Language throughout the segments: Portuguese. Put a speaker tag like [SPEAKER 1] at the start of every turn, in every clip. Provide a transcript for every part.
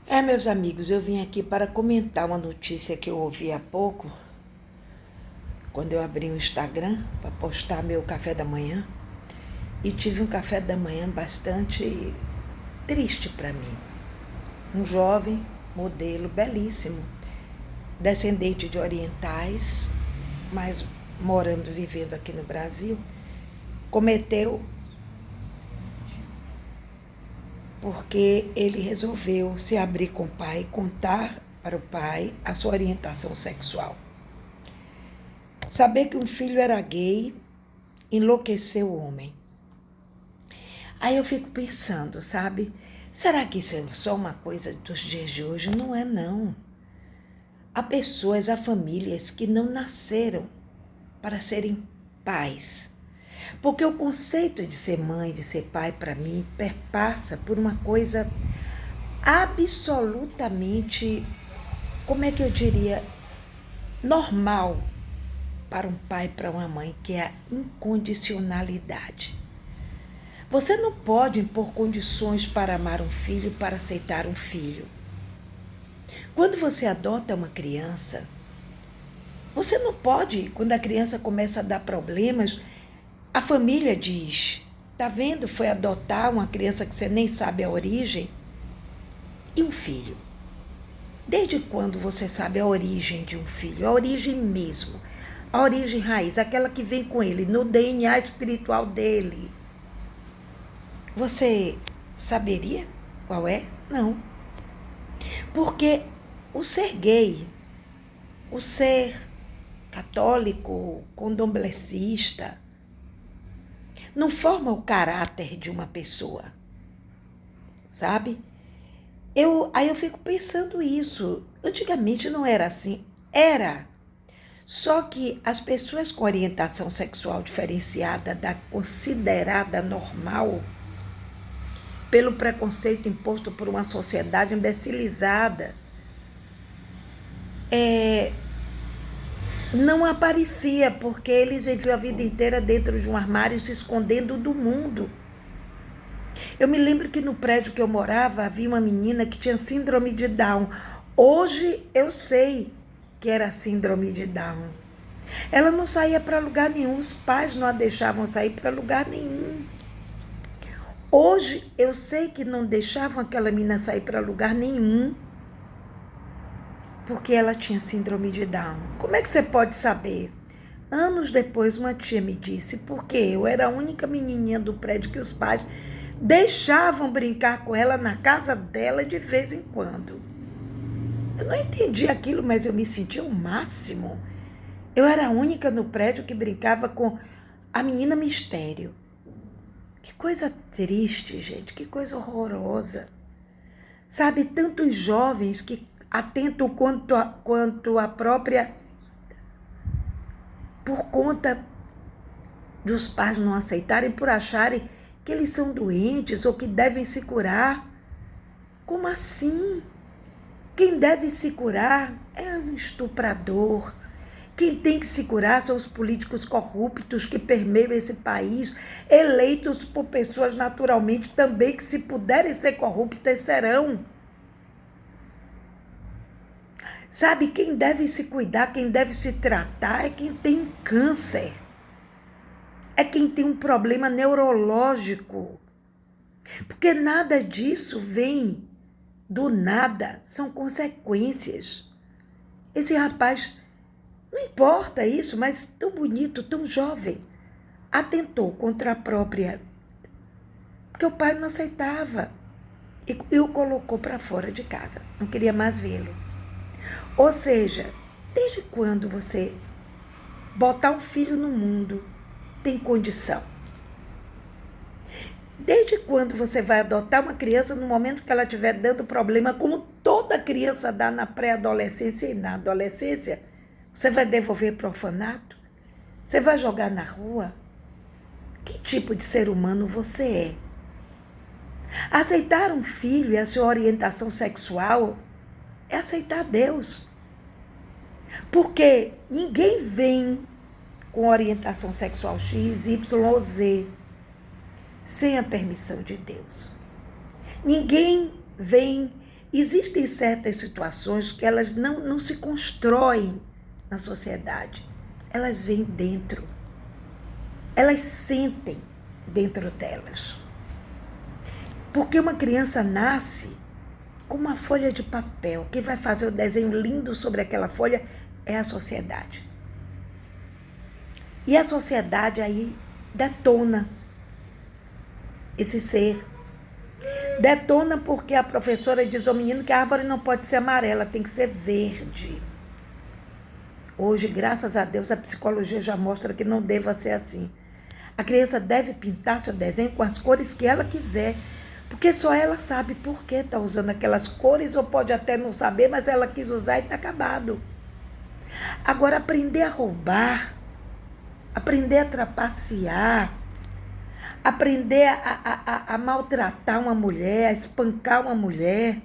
[SPEAKER 1] Meus amigos, eu vim aqui para comentar uma notícia que eu ouvi há pouco, quando eu abri o Instagram para postar meu café da manhã, e tive um café da manhã bastante triste para mim. Um jovem modelo belíssimo, descendente de orientais, mas vivendo aqui no Brasil, cometeu porque ele resolveu se abrir com o pai, contar para o pai a sua orientação sexual. Saber que um filho era gay enlouqueceu o homem. Aí eu fico pensando, sabe? Será que isso é só uma coisa dos dias de hoje? Não é, não. Há pessoas, há famílias que não nasceram para serem pais. Porque o conceito de ser mãe, de ser pai, para mim, perpassa por uma coisa absolutamente, como é que eu diria, normal para um pai e para uma mãe, que é a incondicionalidade. Você não pode impor condições para amar um filho, para aceitar um filho. Quando você adota uma criança, você não pode, quando a criança começa a dar problemas, a família diz, tá vendo, foi adotar uma criança que você nem sabe a origem, e um filho. Desde quando você sabe a origem de um filho? A origem mesmo, a origem raiz, aquela que vem com ele, no DNA espiritual dele. Você saberia qual é? Não. Porque o ser gay, o ser católico, candomblessista, não forma o caráter de uma pessoa, sabe? Aí eu fico pensando isso. Antigamente não era assim. Era. Só que as pessoas com orientação sexual diferenciada da considerada normal, pelo preconceito imposto por uma sociedade imbecilizada, não aparecia, porque eles viviam a vida inteira dentro de um armário, se escondendo do mundo. Eu me lembro que no prédio que eu morava havia uma menina que tinha síndrome de Down. Hoje eu sei que era síndrome de Down. Ela não saía para lugar nenhum, os pais não a deixavam sair para lugar nenhum. Hoje eu sei que não deixavam aquela menina sair para lugar nenhum, porque ela tinha síndrome de Down. Como é que você pode saber? Anos depois, uma tia me disse, porque eu era a única menininha do prédio que os pais deixavam brincar com ela na casa dela de vez em quando. Eu não entendi aquilo, mas eu me sentia o máximo. Eu era a única no prédio que brincava com a menina mistério. Que coisa triste, gente, que coisa horrorosa. Sabe, tantos jovens que atentam quanto a própria, por conta dos pais não aceitarem, por acharem que eles são doentes ou que devem se curar. Como assim? Quem deve se curar é um estuprador. Quem tem que se curar são os políticos corruptos que permeiam esse país, eleitos por pessoas naturalmente também que, se puderem ser corruptas, serão. Sabe, quem deve se cuidar, quem deve se tratar é quem tem um câncer. É quem tem um problema neurológico. Porque nada disso vem do nada, são consequências. Esse rapaz, não importa isso, mas tão bonito, tão jovem, atentou contra a própria, porque o pai não aceitava e o colocou para fora de casa, não queria mais vê-lo. Ou seja, desde quando você botar um filho no mundo tem condição? Desde quando você vai adotar uma criança no momento que ela estiver dando problema, como toda criança dá na pré-adolescência e na adolescência? Você vai devolver para o orfanato? Você vai jogar na rua? Que tipo de ser humano você é? Aceitar um filho e a sua orientação sexual é aceitar Deus. Porque ninguém vem com orientação sexual X, Y ou Z sem a permissão de Deus. Ninguém vem Existem certas situações que elas não se constroem na sociedade. Elas vêm dentro. Elas sentem dentro delas. Porque uma criança nasce com uma folha de papel. Quem vai fazer o desenho lindo sobre aquela folha é a sociedade. E a sociedade aí detona esse ser. Detona porque a professora diz ao menino que a árvore não pode ser amarela, tem que ser verde. Hoje, graças a Deus, a psicologia já mostra que não deva ser assim. A criança deve pintar seu desenho com as cores que ela quiser, porque só ela sabe por que está usando aquelas cores, ou pode até não saber, mas ela quis usar e está acabado. Agora, aprender a roubar, aprender a trapacear, aprender a maltratar uma mulher, a espancar uma mulher,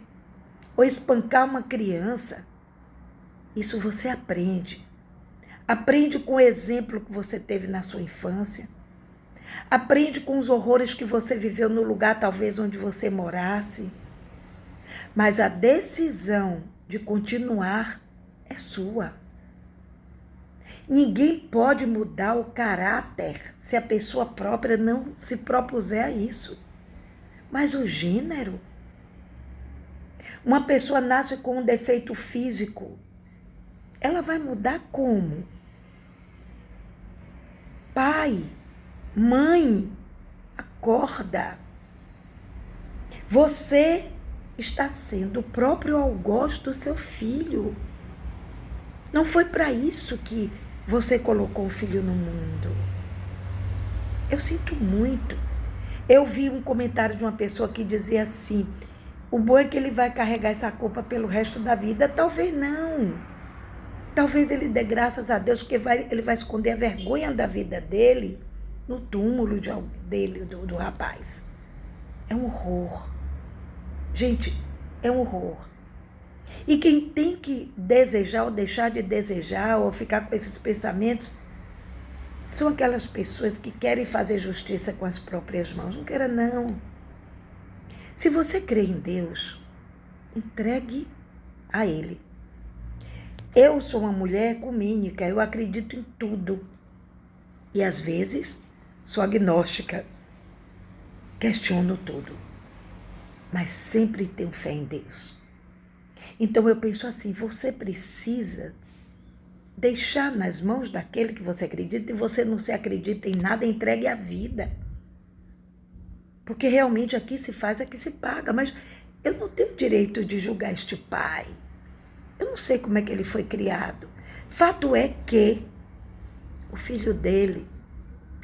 [SPEAKER 1] ou espancar uma criança, isso você aprende. Aprende com o exemplo que você teve na sua infância. Aprende com os horrores que você viveu no lugar, talvez, onde você morasse. Mas a decisão de continuar é sua. Ninguém pode mudar o caráter se a pessoa própria não se propuser a isso. Mas o gênero? Uma pessoa nasce com um defeito físico. Ela vai mudar como? Pai, mãe, acorda. Você está sendo o próprio algoz do seu filho. Não foi para isso que você colocou o filho no mundo. Eu sinto muito. Eu vi um comentário de uma pessoa que dizia assim: o bom é que ele vai carregar essa culpa pelo resto da vida. Talvez não. Talvez ele dê graças a Deus que ele vai esconder a vergonha da vida dele no túmulo do rapaz. É um horror. Gente, é um horror. E quem tem que desejar ou deixar de desejar ou ficar com esses pensamentos são aquelas pessoas que querem fazer justiça com as próprias mãos. Não queira, não. Se você crê em Deus, entregue a Ele. Eu sou uma mulher ecumênica, eu acredito em tudo. E às vezes sou agnóstica, questiono tudo. Mas sempre tenho fé em Deus. Então eu penso assim, você precisa deixar nas mãos daquele que você acredita, e você não se acredita em nada, entregue a vida. Porque realmente aqui se faz, aqui se paga, mas eu não tenho direito de julgar este pai. Eu não sei como é que ele foi criado. Fato é que o filho dele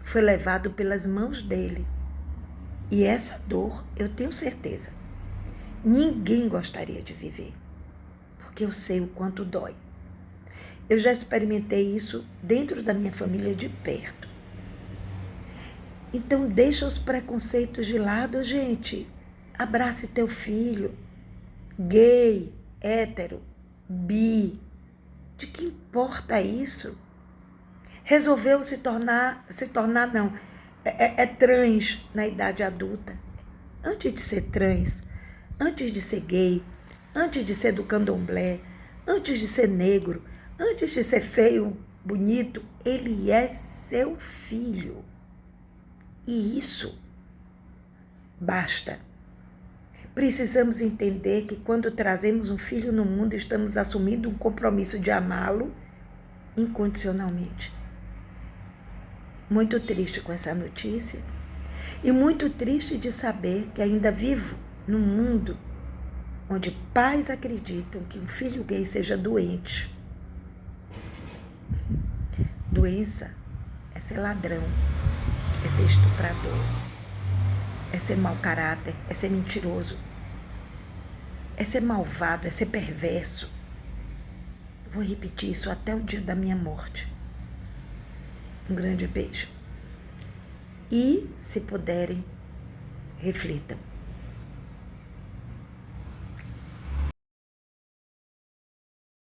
[SPEAKER 1] foi levado pelas mãos dele. E essa dor, eu tenho certeza, ninguém gostaria de viver. Porque eu sei o quanto dói. Eu já experimentei isso dentro da minha família de perto. Então deixa os preconceitos de lado, gente. Abrace teu filho, gay, hétero, bi. De que importa isso? Resolveu se tornar não, trans na idade adulta. Antes de ser trans, antes de ser gay, antes de ser do candomblé, antes de ser negro, antes de ser feio, bonito, ele é seu filho. E isso basta. Precisamos entender que quando trazemos um filho no mundo, estamos assumindo um compromisso de amá-lo incondicionalmente. Muito triste com essa notícia e muito triste de saber que ainda vivo num mundo onde pais acreditam que um filho gay seja doente. Doença é ser ladrão, é ser estuprador, é ser mau caráter, é ser mentiroso, é ser malvado, é ser perverso. Vou repetir isso até o dia da minha morte. Um grande beijo. E, se puderem, reflitam.